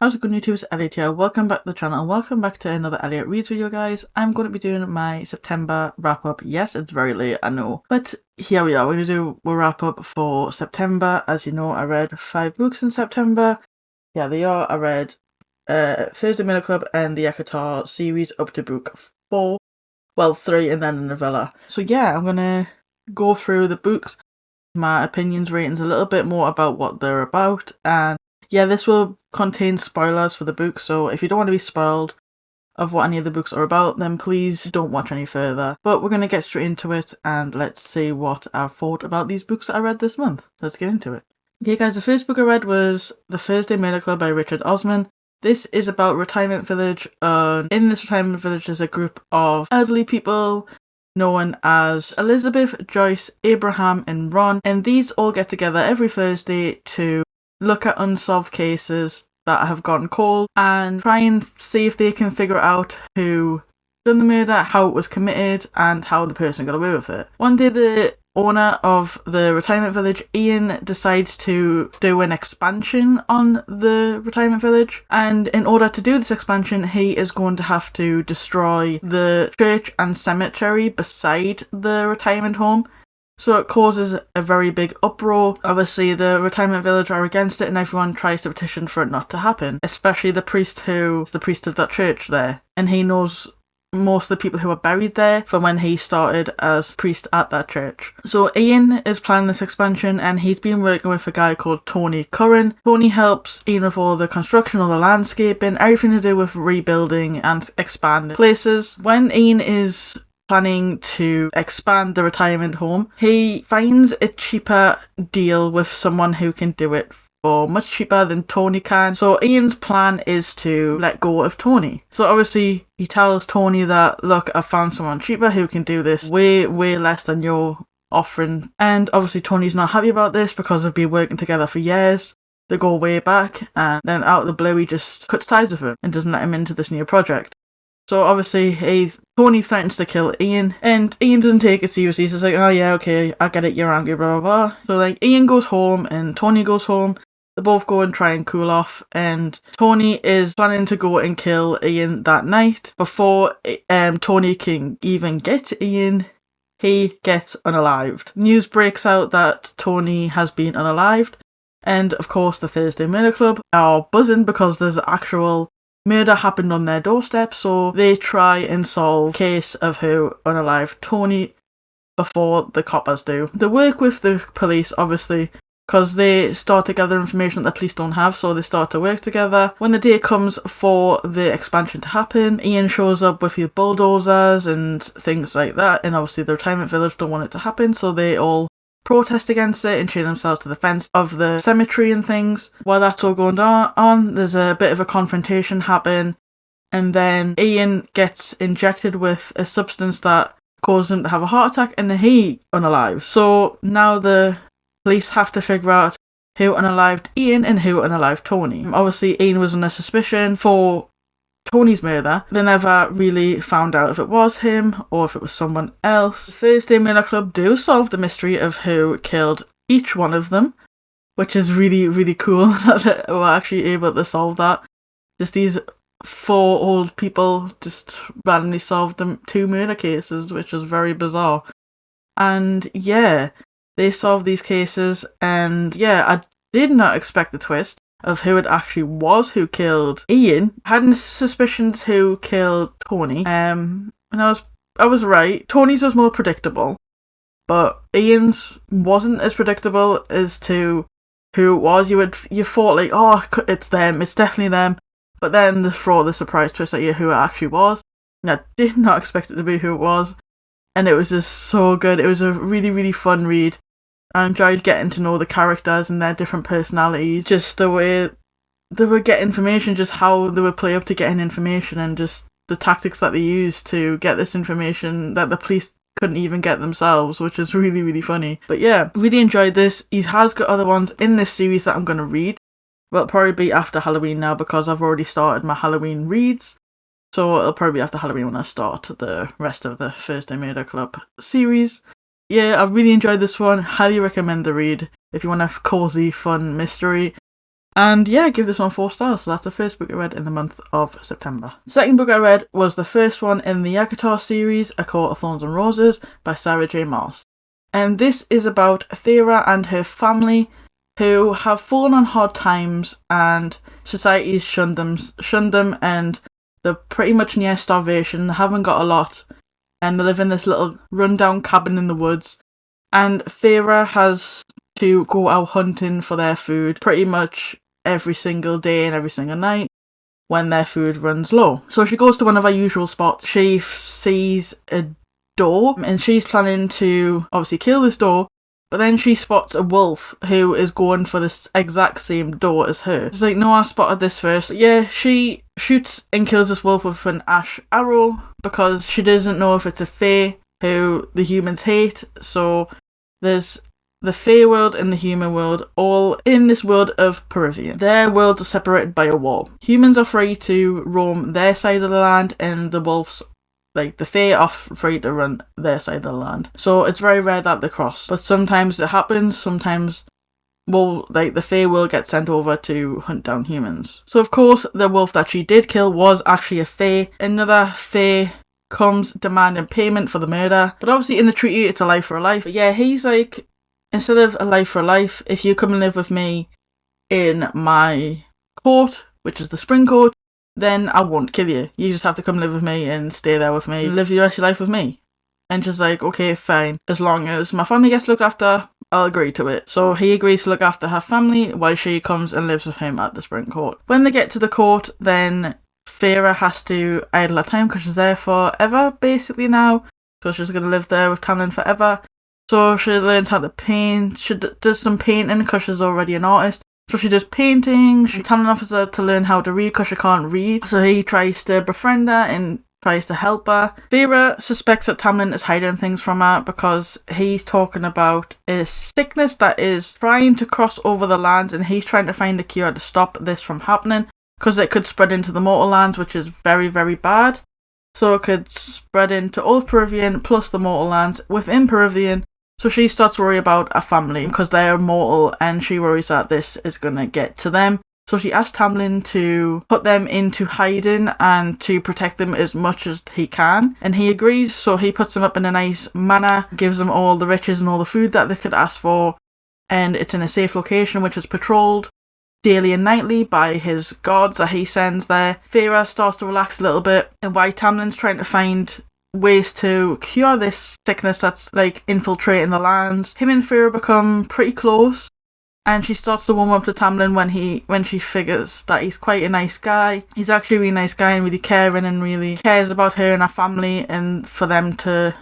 How's it going, YouTube? It's Elliot here. Welcome back to the channel and welcome back to another Elliot Reads video, guys. I'm going to be doing my September wrap-up. Yes, it's very late, I know. But here we are. We're going to do a wrap-up for September. As you know, I read 5 books in September. Yeah, they are. I read Thursday Miller Club and the Ekatar series up to book 4. Well, 3 and then a novella. So yeah, I'm going to go through the books, my opinions, ratings, a little bit more about what they're about, and yeah, this will contain spoilers for the book, so if you don't want to be spoiled of what any of the books are about, then please don't watch any further. But we're going to get straight into it, and let's see what I've thought about these books that I read this month. Let's get into it. Okay guys, the first book I read was The Thursday Mailer Club by Richard Osman. This is about Retirement Village. In this retirement village there's a group of elderly people known as Elizabeth, Joyce, Abraham and Ron, and these all get together every Thursday to look at unsolved cases that have gone cold and try and see if they can figure out who done the murder, how it was committed, and how the person got away with it. One day the owner of the retirement village, Ian, decides to do an expansion on the retirement village, and in order to do this expansion he is going to have to destroy the church and cemetery beside the retirement home. So it causes a very big uproar. Obviously the retirement village are against it and everyone tries to petition for it not to happen, especially the priest who's the priest of that church there, and he knows most of the people who are buried there from when he started as priest at that church. So Ian is planning this expansion and he's been working with a guy called Tony Curran. Tony helps Ian with all the construction, all the landscaping, everything to do with rebuilding and expanding places. When Ian is planning to expand the retirement home, he finds a cheaper deal with someone who can do it for much cheaper than Tony can. So Ian's plan is to let go of Tony. So obviously he tells Tony that, look, I found someone cheaper who can do this way less than you're offering. And obviously Tony's not happy about this because they've been working together for years. They go way back, and then out of the blue he just cuts ties with him and doesn't let him into this new project. So obviously Tony threatens to kill Ian, and Ian doesn't take it seriously. He's just like, oh yeah, okay, I get it, you're angry, blah blah blah. So like Ian goes home and Tony goes home. They both go and try and cool off, and Tony is planning to go and kill Ian that night. Before Tony can even get to Ian, he gets unalived. News breaks out that Tony has been unalived, and of course the Thursday Murder Club are buzzing because there's actual murder happened on their doorstep, so they try and solve the case of who unalived Tony before the coppers do. They work with the police, obviously, because they start to gather information that the police don't have, so they start to work together. When the day comes for the expansion to happen, Ian shows up with the bulldozers and things like that, and obviously the retirement village don't want it to happen, so they all protest against it and chain themselves to the fence of the cemetery and things. While that's all going on, there's a bit of a confrontation happen, and then Ian gets injected with a substance that causes him to have a heart attack, and then he unalives. So now the police have to figure out who unalived Ian and who unalived Tony. Obviously Ian was under suspicion for Tony's murder. They never really found out if it was him or if it was someone else. The Thursday Miller Club do solve the mystery of who killed each one of them, which is really, really cool that they were actually able to solve that. Just these 4 old people just randomly solved them 2 murder cases, which was very bizarre. And yeah, they solved these cases, and yeah, I did not expect the twist of who it actually was who killed Ian. I had suspicions who killed Tony, and I was right. Tony's was more predictable, but Ian's wasn't as predictable as to who it was. You thought like, oh, it's them, it's definitely them, but then they throw the surprise twist at you who it actually was, and I did not expect it to be who it was, and it was just so good. It was a really, really fun read. I enjoyed getting to know the characters and their different personalities, just the way they would get information, just how they would play up to getting information, and just the tactics that they used to get this information that the police couldn't even get themselves, which is really, really funny. But yeah, really enjoyed this. He has got other ones in this series that I'm going to read. Well, it'll probably be after Halloween now because I've already started my Halloween reads. So it'll probably be after Halloween when I start the rest of the Thursday Murder Club series. Yeah, I really enjoyed this one. Highly recommend the read if you want a cozy, fun mystery. And yeah, give this one 4 stars. So that's the first book I read in the month of September. The second book I read was the first one in the Yakutar series, A Court of Thorns and Roses by Sarah J. Maas. And this is about Thera and her family who have fallen on hard times and society's shunned them, and they're pretty much near starvation. They haven't got a lot and they live in this little rundown cabin in the woods. And Thera has to go out hunting for their food pretty much every single day and every single night when their food runs low. So she goes to one of her usual spots. She sees a door and she's planning to obviously kill this door, but then she spots a wolf who is going for this exact same door as her. She's like, no, I spotted this first. But yeah, she shoots and kills this wolf with an ash arrow because she doesn't know if it's a fae who the humans hate. So there's the Fae world and the human world, all in this world of Perivian. Their worlds are separated by a wall. Humans are free to roam their side of the land, and the wolves, like the Fae, are free to run their side of the land. So it's very rare that they cross. But sometimes it happens, sometimes the Fae will get sent over to hunt down humans. So of course, the wolf that she did kill was actually a Fae. Another Fae comes demanding payment for the murder. But obviously in the treaty, it's a life for a life. But yeah, he's like, instead of a life for a life, if you come and live with me in my court, which is the Spring Court, then I won't kill you. You just have to come live with me and stay there with me, live the rest of your life with me. And she's like, okay, fine. As long as my family gets looked after, I'll agree to it. So he agrees to look after her family while she comes and lives with him at the Spring Court. When they get to the court, then Thera has to idle her time because she's there forever, basically now. So she's going to live there with Tamlin forever. So she learns how to paint. She does some painting because she's already an artist. So she does painting. Tamlin offers her to learn how to read because she can't read. So he tries to befriend her and tries to help her. Thera suspects that Tamlin is hiding things from her because he's talking about a sickness that is trying to cross over the lands, and he's trying to find a cure to stop this from happening because it could spread into the mortal lands, which is very, very bad. So it could spread into all of Perivian plus the mortal lands within Perivian. So she starts to worry about her family because they're mortal, and she worries that this is going to get to them. So she asks Tamlin to put them into hiding and to protect them as much as he can. And he agrees, so he puts them up in a nice manor, gives them all the riches and all the food that they could ask for. And it's in a safe location, which is patrolled daily and nightly by his guards that he sends there. Thera starts to relax a little bit, and while Tamlin's trying to find ways to cure this sickness that's like infiltrating the lands, him and Thera become pretty close, and she starts to warm up to Tamlin when she figures that he's quite a nice guy. He's actually a really nice guy and really caring and really cares about her and her family and for them to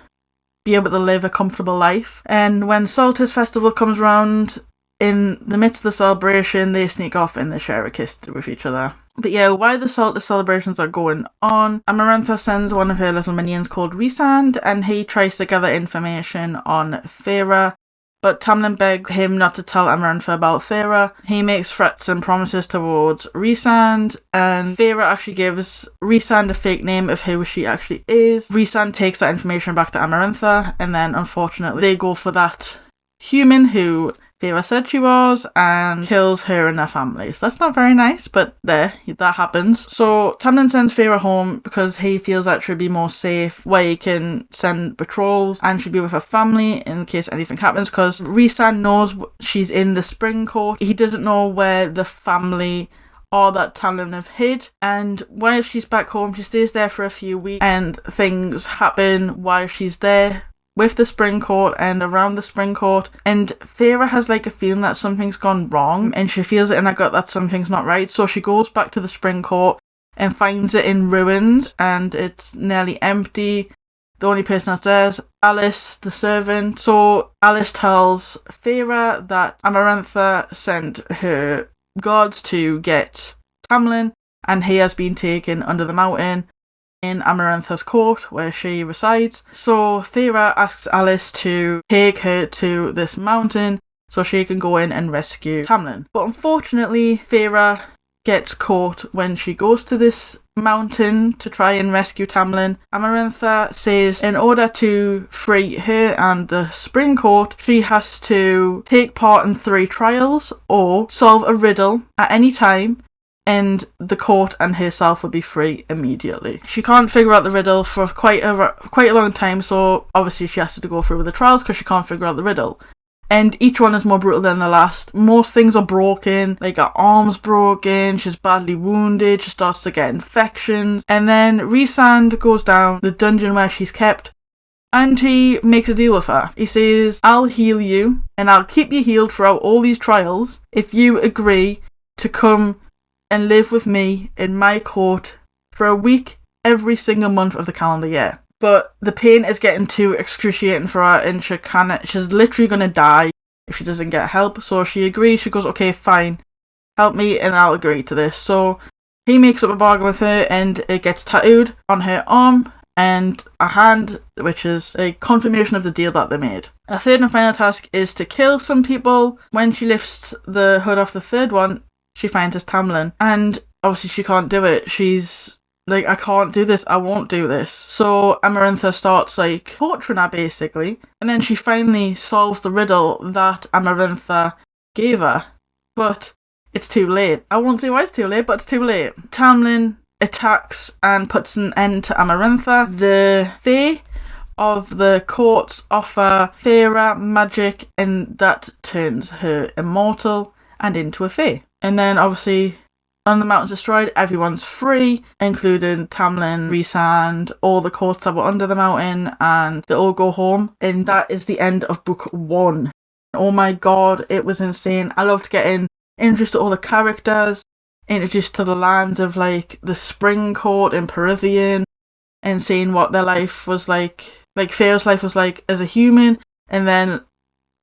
be able to live a comfortable life. And when Solstice Festival comes around, in the midst of the celebration, they sneak off and they share a kiss with each other. But yeah, while the Solstice celebrations are going on, Amarantha sends one of her little minions called Rhysand, and he tries to gather information on Thera, but Tamlin begs him not to tell Amarantha about Thera. He makes threats and promises towards Rhysand, and Thera actually gives Rhysand a fake name of who she actually is. Rhysand takes that information back to Amarantha, and then unfortunately they go for that human who Thera said she was and kills her and her family. So that's not very nice, but that happens. So Tamlin sends Thera home because he feels that she'd be more safe, where he can send patrols and she'd be with her family in case anything happens, because Rhysand knows she's in the Spring Court. He doesn't know where the family or that Tamlin have hid, and while she's back home, she stays there for a few weeks, and things happen while she's there with the Spring Court and around the Spring Court, and Thera has like a feeling that something's gone wrong, and she feels it in her gut that something's not right. So she goes back to the Spring Court and finds it in ruins, and it's nearly empty. The only person that's there is Alice, the servant. So Alice tells Thera that Amarantha sent her guards to get Tamlin, and he has been taken under the mountain in Amarantha's court where she resides. So Thera asks Alice to take her to this mountain so she can go in and rescue Tamlin. But unfortunately, Thera gets caught when she goes to this mountain to try and rescue Tamlin. Amarantha says in order to free her and the Spring Court, she has to take part in 3 trials or solve a riddle at any time, and the court and herself will be free immediately. She can't figure out the riddle for quite a long time, so obviously she has to go through with the trials because she can't figure out the riddle. And each one is more brutal than the last. Most things are broken, like her arm's broken, she's badly wounded, she starts to get infections. And then Rhysand goes down the dungeon where she's kept, and he makes a deal with her. He says, I'll heal you, and I'll keep you healed throughout all these trials if you agree to come and live with me in my court for a week every single month of the calendar year. But the pain is getting too excruciating for her, and she's literally going to die if she doesn't get help. So she agrees. She goes, okay, fine, help me and I'll agree to this. So he makes up a bargain with her, and it gets tattooed on her arm and a hand, which is a confirmation of the deal that they made. A third and final task is to kill some people. When she lifts the hood off the third one, she finds it's Tamlin, and obviously she can't do it. She's like, I can't do this, I won't do this. So Amarantha starts like torturing her basically, and then she finally solves the riddle that Amarantha gave her. But it's too late. I won't say why it's too late, but it's too late. Tamlin attacks and puts an end to Amarantha. The Fae of the courts offer Feyre magic, and that turns her immortal and into a Fae. And then obviously on the mountain's destroyed, everyone's free, including Tamlin, Rhysand, all the courts that were under the mountain, and they all go home. And that is the end of book 1. Oh my god, it was insane. I loved getting introduced to all the characters, introduced to the lands of like the Spring Court in Perithian, and seeing what their life was like Feyre's life was like as a human, and then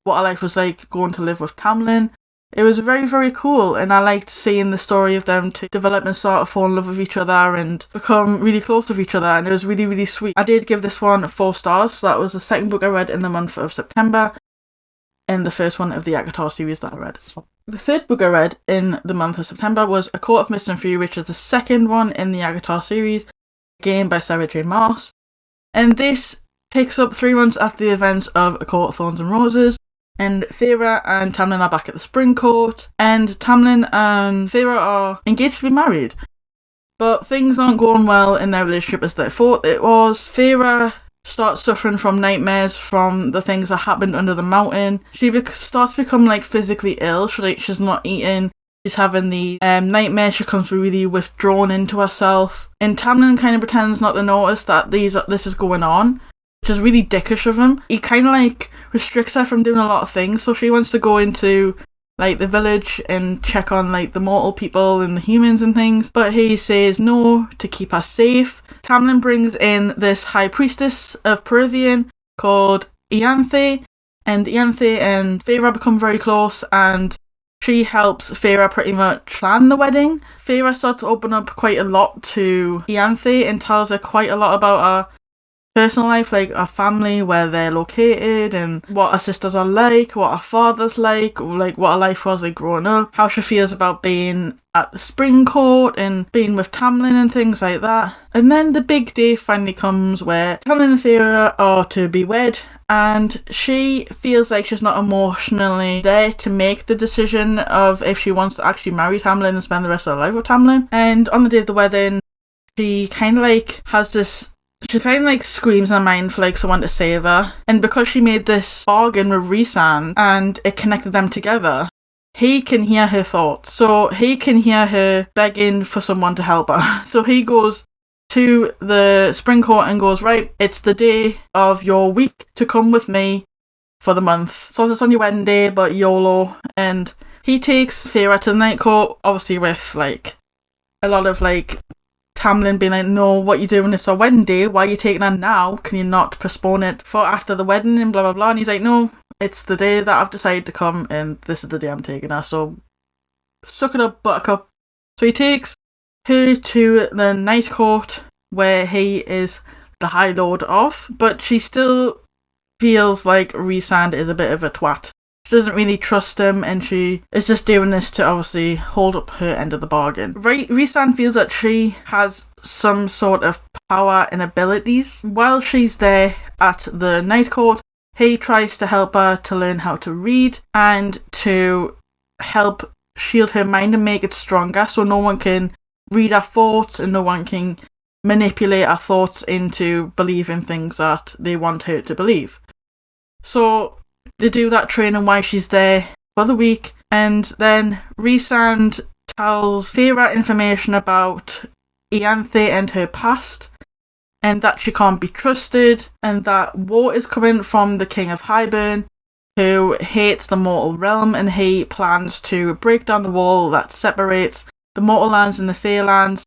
what her life was like going to live with Tamlin. It was very, very cool, and I liked seeing the story of them to develop and sort of fall in love with each other and become really close with each other, and it was really, really sweet. I did give this one 4 stars, so that was the second book I read in the month of September, and the first one of the ACOTAR series that I read. The third book I read in the month of September was A Court of Mist and Fury, which is the second one in the ACOTAR series, again by Sarah J. Maas, and this picks up 3 months after the events of A Court of Thorns and Roses. And Feyre and Tamlin are back at the Spring Court, and Tamlin and Feyre are engaged to be married. But things aren't going well in their relationship as they thought it was. Feyre starts suffering from nightmares from the things that happened under the mountain. She starts to become like physically ill. She's not eating. She's having the nightmares. She becomes really withdrawn into herself. And Tamlin kind of pretends not to notice that this is going on, which is really dickish of him. He kind of like restricts her from doing a lot of things, so she wants to go into like the village and check on like the mortal people and the humans and things, but he says no to keep her safe. Tamlin brings in this high priestess of Perithian called Ianthe, and Ianthe and Feyre become very close, and she helps Feyre pretty much plan the wedding. Feyre starts to open up quite a lot to Ianthe and tells her quite a lot about her personal life, like her family, where they're located, and what her sisters are like, what her father's like what her life was like growing up, how she feels about being at the Spring Court and being with Tamlin and things like that. And then the big day finally comes where Tamlin and Feyre are to be wed, and she feels like she's not emotionally there to make the decision of if she wants to actually marry Tamlin and spend the rest of her life with Tamlin. And on the day of the wedding, she kind of like has this She kind of like screams in her mind for like someone to save her, and because she made this bargain with Rhysand and it connected them together, he can hear her thoughts. So he can hear her begging for someone to help her. So he goes to the Spring Court and goes, right, it's the day of your week to come with me for the month. So it's on your wedding day, but YOLO. And he takes Feyre to the Night Court, obviously with like a lot of like Tamlin being like, no, what you doing? It's our wedding day. Why are you taking her now? Can you not postpone it for after the wedding and blah, blah, blah. And he's like, no, it's the day that I've decided to come and this is the day I'm taking her. So suck it up, buttercup. So he takes her to the Night Court where he is the High Lord of, but she still feels like Rhysand is a bit of a twat. She doesn't really trust him, and she is just doing this to obviously hold up her end of the bargain. Rhysand feels that she has some sort of power and abilities. While she's there at the Night Court, he tries to help her to learn how to read and to help shield her mind and make it stronger, so no one can read her thoughts and no one can manipulate her thoughts into believing things that they want her to believe. So they do that training while she's there for the week, and then Rhysand tells Feyre information about Ianthe and her past, and that she can't be trusted, and that war is coming from the King of Hybern, who hates the mortal realm, and he plans to break down the wall that separates the mortal lands and the Fey lands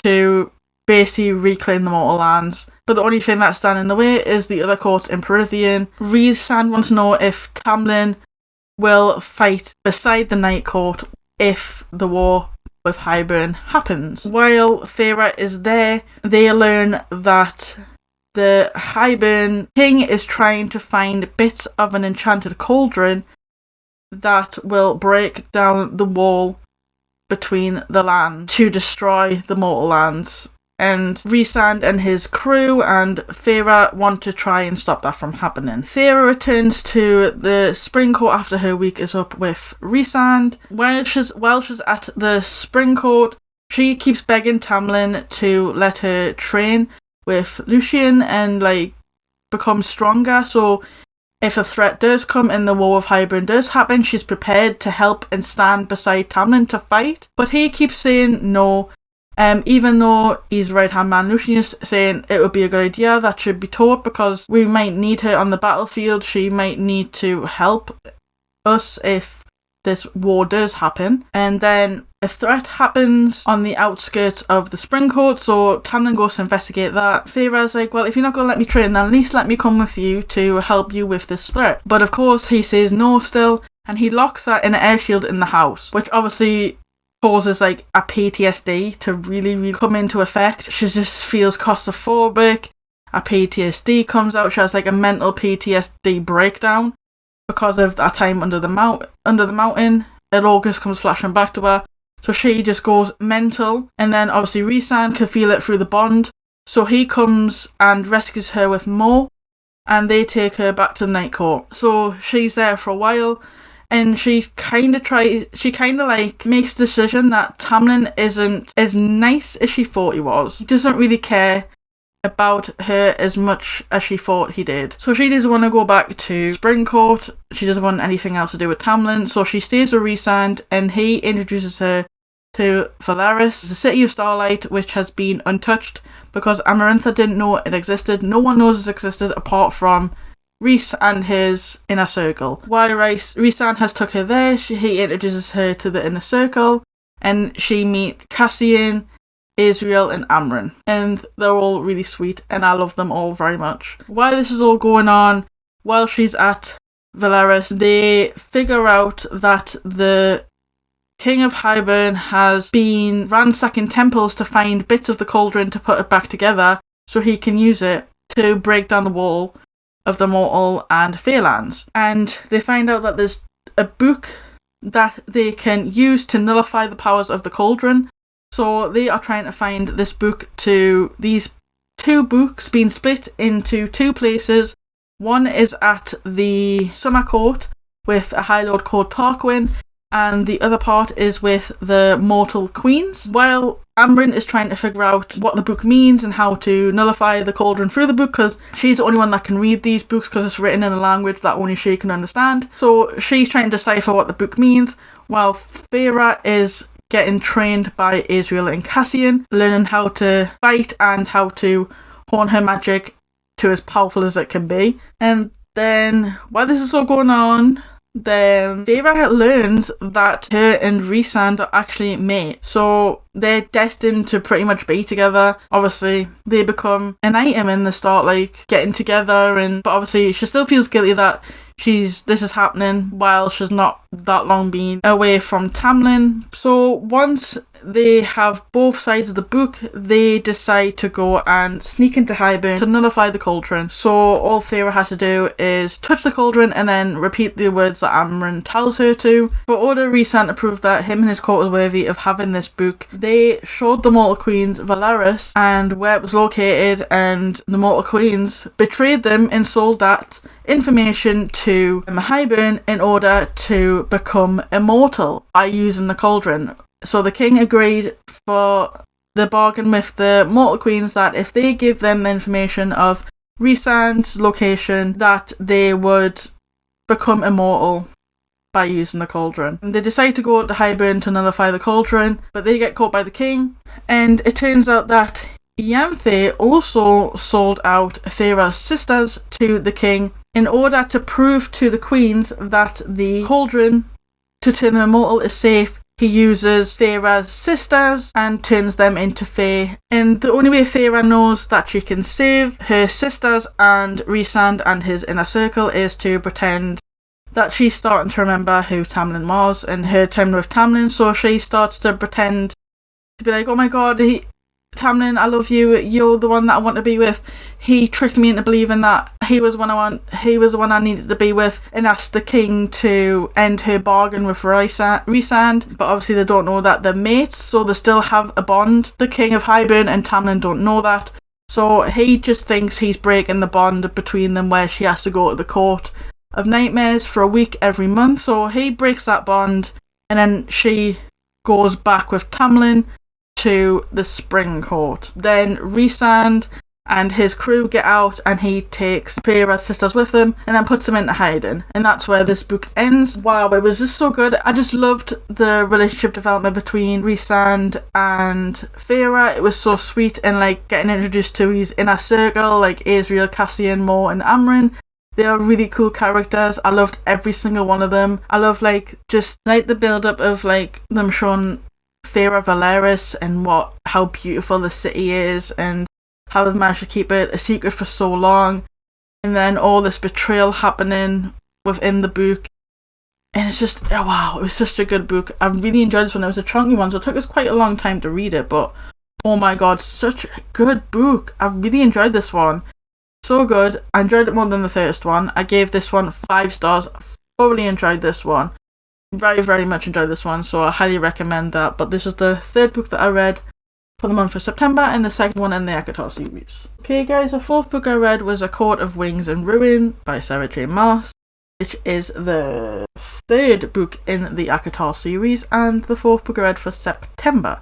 to basically reclaim the mortal lands. But the only thing that's standing in the way is the other courts in Perithian. Rhysand wants to know if Tamlin will fight beside the Night Court if the war with Hybern happens. While Feyre is there, they learn that the Hybern king is trying to find bits of an enchanted cauldron that will break down the wall between the lands to destroy the mortal lands. And Rhysand and his crew and Feyre want to try and stop that from happening. Feyre returns to the Spring Court after her week is up with Rhysand. While she's at the Spring Court, she keeps begging Tamlin to let her train with Lucien and become stronger, so if a threat does come and the War of Hybern does happen, she's prepared to help and stand beside Tamlin to fight. But he keeps saying no. Even though his right-hand man Lucien is saying it would be a good idea, that should be taught because we might need her on the battlefield. She might need to help us if this war does happen. And then a threat happens on the outskirts of the Spring Court, so Tamlin goes to investigate that. Feyre's like, well, if you're not going to let me train, then at least let me come with you to help you with this threat. But of course he says no still, and he locks her in an air shield in the house, which obviously causes a PTSD to really come into effect. She just feels claustrophobic. Her PTSD comes out. She has a mental PTSD breakdown because of that time under the mountain. It all just comes flashing back to her. So she just goes mental. And then obviously Rhysand can feel it through the bond. So he comes and rescues her with Mo, and they take her back to the Night Court. So she's there for a while. And she kind of makes the decision that Tamlin isn't as nice as she thought he was. He doesn't really care about her as much as she thought he did. So she doesn't want to go back to Spring Court. She doesn't want anything else to do with Tamlin. So she stays with Rhysand, and he introduces her to Velaris, the city of Starlight, which has been untouched because Amarantha didn't know it existed. No one knows it existed apart from Rhys and his inner circle. While Rhysand has took her there, he introduces her to the inner circle, and she meets Cassian, Israel and Amren, and they're all really sweet, and I love them all very much. While this is all going on, while she's at Velaris, they figure out that the King of Hybern has been ransacking temples to find bits of the cauldron to put it back together so he can use it to break down the wall of the mortal and Feylands. And they find out that there's a book that they can use to nullify the powers of the cauldron. So they are trying to find this book. To these two books being split into two places. One is at the Summer Court with a High Lord called Tarquin, and the other part is with the Mortal Queens. While Amren is trying to figure out what the book means and how to nullify the cauldron through the book, because she's the only one that can read these books because it's written in a language that only she can understand. So she's trying to decipher what the book means, while Feyre is getting trained by Israel and Cassian, learning how to fight and how to hone her magic to as powerful as it can be. And then while this is all going on, then Feyre learns that her and Rhysand are actually mates, so they're destined to pretty much be together. Obviously they become an item in the start, like getting together, but obviously she still feels guilty that this is happening while she's not that long been away from Tamlin. So once they have both sides of the book, they decide to go and sneak into Highburn to nullify the cauldron. So all Thera has to do is touch the cauldron and then repeat the words that Amren tells her to. For order Rhysand to prove that him and his court are worthy of having this book, they showed the Mortal Queens Velaris and where it was located, and the Mortal Queens betrayed them and sold that information to Highburn in order to become immortal by using the cauldron. So the king agreed for the bargain with the Mortal Queens that if they give them the information of Rhysand's location, that they would become immortal by using the cauldron. And they decide to go to Highburn to nullify the cauldron, but they get caught by the king, and it turns out that Ianthe also sold out Thera's sisters to the king in order to prove to the queens that the cauldron to turn them immortal is safe. He uses Thera's sisters and turns them into Fae. And the only way Thera knows that she can save her sisters and Rhysand and his inner circle is to pretend that she's starting to remember who Tamlin was and her time with Tamlin. So she starts to pretend to be like, oh my god, Tamlin, I love you. You're the one that I want to be with. He tricked me into believing that he was the one I needed to be with, and asked the king to end her bargain with Rhysand. But obviously they don't know that they're mates, so they still have a bond. The king of Highburn and Tamlin don't know that, so he just thinks he's breaking the bond between them, where she has to go to the court of nightmares for a week every month. So he breaks that bond, and then she goes back with Tamlin to the Spring Court. Then Rhysand and his crew get out, and he takes Thera's sisters with him and then puts them into hiding. And that's where this book ends. Wow, it was just so good. I just loved the relationship development between Rhysand and Thera. It was so sweet, and like getting introduced to his inner circle, like Azriel, Cassian, Mor and Amren. They are really cool characters. I loved every single one of them. I love like just like the build up of like them showing Thera Velaris and how beautiful the city is, and how they've managed to keep it a secret for so long, and then all this betrayal happening within the book. And it's just, oh wow, it was such a good book. I really enjoyed this one. It was a chunky one, so it took us quite a long time to read it, but oh my god, such a good book. I really enjoyed this one. So good. I enjoyed it more than the first one. I gave this one 5 stars. Thoroughly enjoyed this one. Very, very much enjoyed this one, so I highly recommend that. But this is the third book that I read for the month of September, and the second one in the ACOTAR series. Okay guys, the fourth book I read was A Court of Wings and Ruin by Sarah J. Maas, which is the third book in the ACOTAR series, and the fourth book I read for September.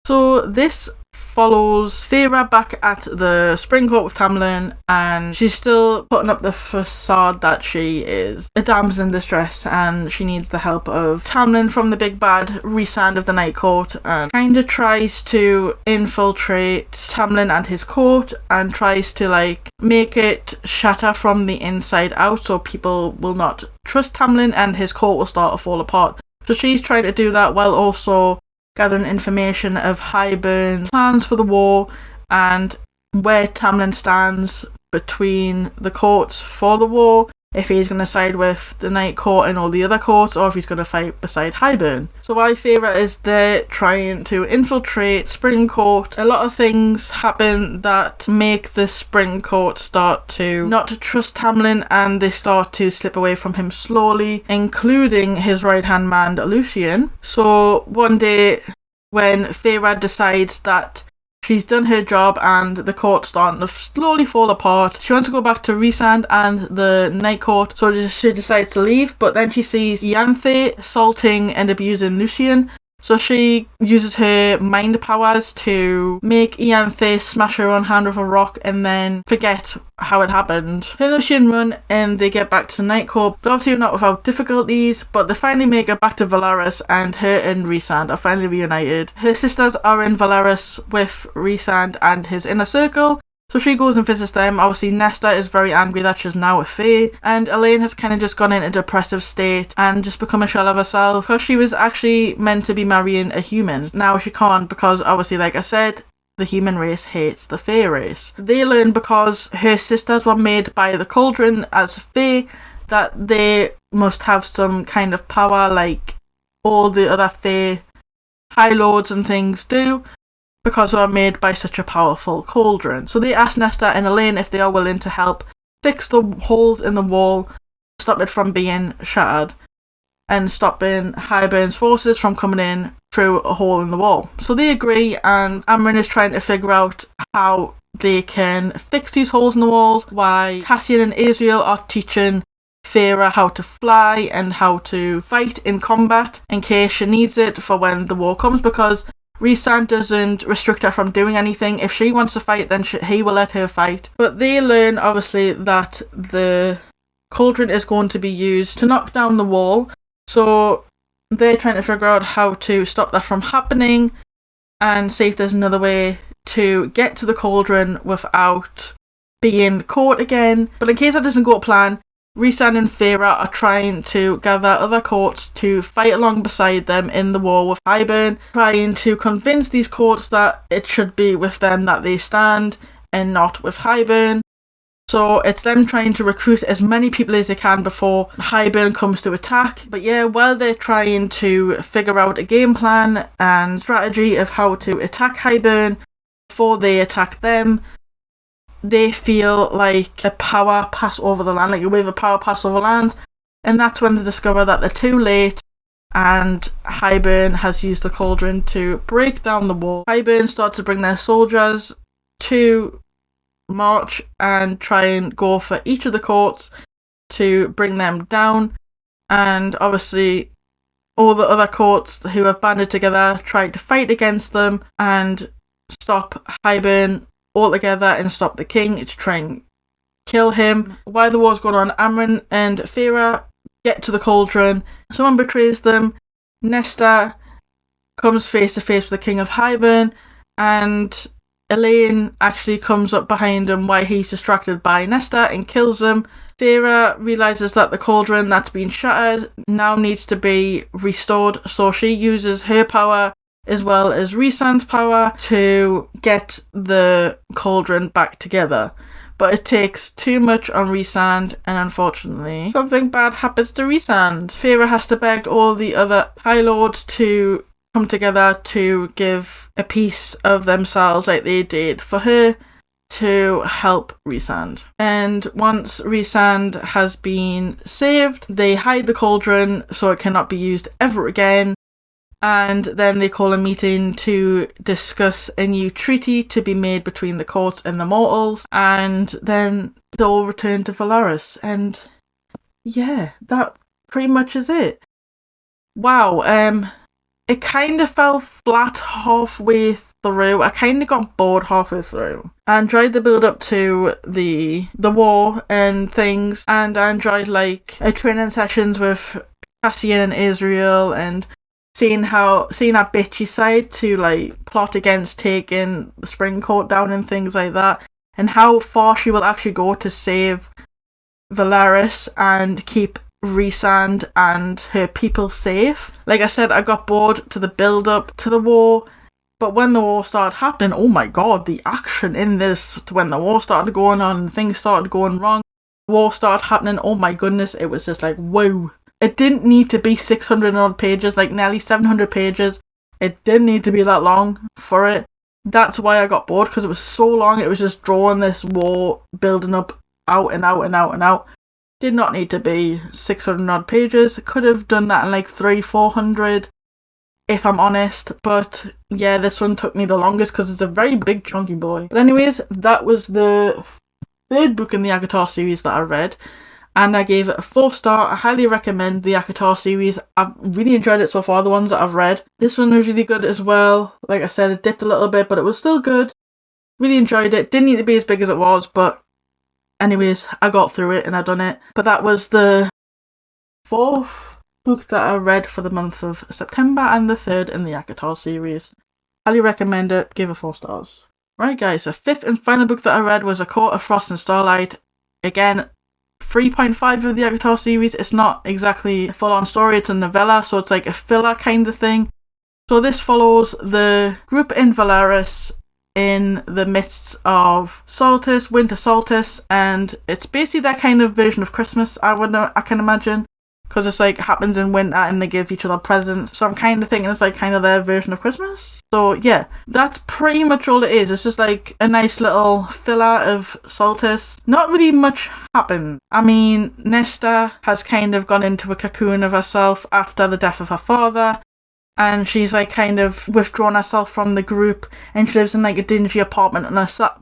So this follows Thera back at the Spring Court with Tamlin, and she's still putting up the facade that she is a damsel in distress and she needs the help of Tamlin from the big bad Rhysand of the Night Court, and kind of tries to infiltrate Tamlin and his court and tries to like make it shatter from the inside out, so people will not trust Tamlin and his court will start to fall apart. So she's trying to do that while also gathering information of Highburn's plans for the war and where Tamlin stands between the courts for the war, if he's going to side with the Night Court and all the other courts, or if he's going to fight beside Highburn. So while Thera is there trying to infiltrate Spring Court, a lot of things happen that make the Spring Court start to not trust Tamlin, and they start to slip away from him slowly, including his right-hand man Lucian. So one day when Thera decides that she's done her job and the court's starting to slowly fall apart, she wants to go back to Rhysand and the Night Court, so she decides to leave, but then she sees Ianthe assaulting and abusing Lucian, so she uses her mind powers to make Ianthe smash her own hand with a rock and then forget how it happened. Her and Lucian run and they get back to the Night Court, but obviously not without difficulties, but they finally make it back to Velaris, and her and Rhysand are finally reunited. Her sisters are in Velaris with Rhysand and his inner circle, so she goes and visits them. Obviously Nesta is very angry that she's now a Fae, and Elaine has kind of just gone in a depressive state and just become a shell of herself, because she was actually meant to be marrying a human. Now she can't, because obviously, like I said, the human race hates the Fae race. They learn, because her sisters were made by the cauldron as Fae, that they must have some kind of power like all the other Fae high lords and things do, because they are made by such a powerful cauldron. So they ask Nesta and Elaine if they are willing to help fix the holes in the wall, stop it from being shattered, and stopping Highburn's forces from coming in through a hole in the wall. So they agree, and Amren is trying to figure out how they can fix these holes in the walls, while Cassian and Azriel are teaching Feyre how to fly and how to fight in combat in case she needs it for when the war comes, because Rhysand doesn't restrict her from doing anything. If she wants to fight, then he will let her fight. But they learn, obviously, that the cauldron is going to be used to knock down the wall. So they're trying to figure out how to stop that from happening and see if there's another way to get to the cauldron without being caught again. But in case that doesn't go to plan, Rhysand and Feyre are trying to gather other courts to fight along beside them in the war with Hybern, trying to convince these courts that it should be with them that they stand and not with Hybern. So it's them trying to recruit as many people as they can before Hybern comes to attack. But yeah, while they're trying to figure out a game plan and strategy of how to attack Hybern before they attack them, they feel like a power pass over the land, like a wave of power pass over land, and that's when they discover that they're too late and Hybern has used the cauldron to break down the wall. Hybern starts to bring their soldiers to march and try and go for each of the courts to bring them down, and obviously all the other courts who have banded together tried to fight against them and stop Hybern altogether and stop the king to try and kill him. While the war's going on, Amren and Feyre get to the cauldron. Someone betrays them. Nesta comes face to face with the king of Hybern, and Elaine actually comes up behind him while he's distracted by Nesta and kills him. Feyre realises that the cauldron that's been shattered now needs to be restored, so she uses her power as well as Rhysand's power to get the cauldron back together. But it takes too much on Rhysand, and unfortunately something bad happens to Rhysand. Feyre has to beg all the other High Lords to come together to give a piece of themselves like they did for her to help Rhysand. And once Rhysand has been saved, they hide the cauldron so it cannot be used ever again. And then they call a meeting to discuss a new treaty to be made between the courts and the mortals, and then they'll return to Velaris. And yeah, that pretty much is it. Wow, it kind of fell flat halfway through. I kind of got bored halfway through. I enjoyed the build up to the war and things, and I enjoyed like training sessions with Cassian and Azriel, and seeing our bitchy side to like plot against taking the Spring Court down and things like that, and how far she will actually go to save Velaris and keep Rhysand and her people safe. Like I said, I got bored to the build up to the war, but when the war started happening, oh my god, the action in this, when the war started going on and things started going wrong, war started happening, oh my goodness, it was just like, whoa. It didn't need to be 600 odd pages, like nearly 700 pages. It didn't need to be that long for it. That's why I got bored, because it was so long. It was just drawing this war, building up out and out and out and out. Did not need to be 600 odd pages. Could have done that in like 300-400, if I'm honest. But yeah, this one took me the longest because it's a very big chunky boy. But anyways, that was the third book in the ACOTAR series that I read, and I gave it a 4-star. I highly recommend the ACOTAR series. I've really enjoyed it so far, the ones that I've read. This one was really good as well. Like I said, it dipped a little bit, but it was still good. Really enjoyed it. Didn't need to be as big as it was, but anyways, I got through it and I done it. But that was the 4th book that I read for the month of September, and the 3rd in the ACOTAR series. Highly recommend it. Give it 4 stars. Right guys, the 5th and final book that I read was A Court of Frost and Starlight. Again, 3.5 of the ACOTAR series. It's not exactly a full-on story, it's a novella, so it's like a filler kind of thing. So this follows the group in Velaris in the midst of winter solstice, and it's basically that kind of version of Christmas, I can imagine. because it's like happens in winter and they give each other presents. So I'm kind of thinking it's like kind of their version of Christmas. So yeah, that's pretty much all it is. It's just like a nice little filler of Solstice. Not really much happened. I mean, Nesta has kind of gone into a cocoon of herself after the death of her father. And she's like kind of withdrawn herself from the group, and she lives in like a dingy apartment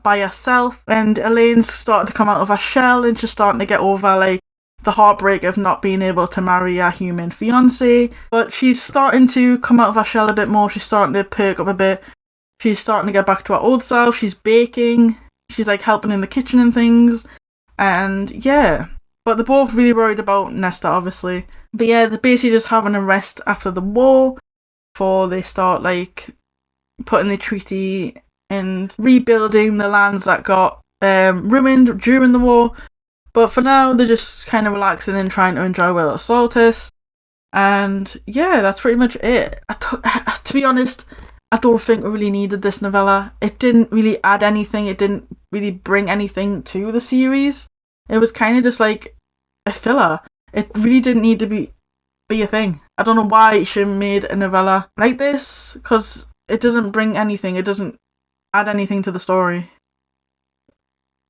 by herself. And Elaine's starting to come out of her shell, and she's starting to get over like the heartbreak of not being able to marry a human fiance. But she's starting to come out of her shell a bit more. She's starting to perk up a bit. She's starting to get back to her old self. She's baking. She's like helping in the kitchen and things. And yeah. But they're both really worried about Nesta, obviously. But yeah, they're basically just having a rest after the war before they start like putting the treaty and rebuilding the lands that got ruined during the war. But for now, they're just kind of relaxing and trying to enjoy Will of Solstice. And yeah, that's pretty much it. To be honest, I don't think we really needed this novella. It didn't really add anything. It didn't really bring anything to the series. It was kind of just like a filler. It really didn't need to be a thing. I don't know why she made a novella like this, because it doesn't bring anything. It doesn't add anything to the story.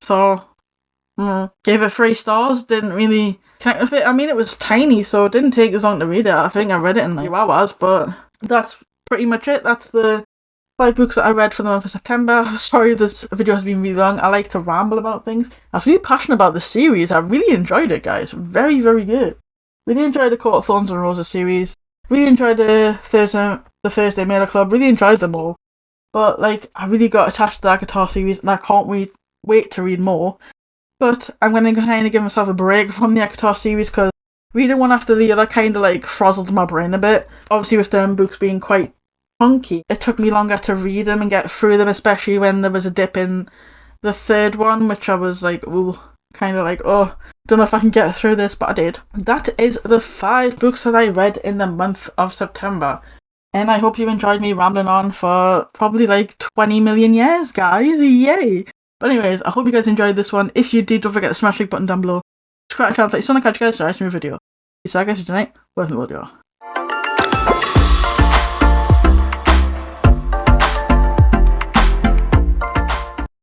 So gave it 3 stars. Didn't really connect with it. I mean, it was tiny, so it didn't take as long to read it. I think I read it in like 2 hours, but that's pretty much it. That's the 5 books that I read for the month of September. Sorry this video has been really long. I like to ramble about things. I was really passionate about the series. I really enjoyed it, guys. Very, very good. Really enjoyed the Court of Thorns and Roses series. Really enjoyed the Thursday Mailer Club. Really enjoyed them all. But like, I really got attached to that guitar series, and I can't wait to read more. But I'm going to kind of give myself a break from the guitar series, because reading one after the other kind of like frazzled my brain a bit. Obviously with them books being quite chunky, it took me longer to read them and get through them, especially when there was a dip in the 3rd one, which I was like, ooh, kind of like, oh, don't know if I can get through this, but I did. That is the 5 books that I read in the month of September. And I hope you enjoyed me rambling on for probably like 20 million years, guys. Yay! But anyways, I hope you guys enjoyed this one. If you did, don't forget to smash the like button down below. Subscribe to the channel if you want to catch you guys in the next video. See you guys tonight. Welcome to the video.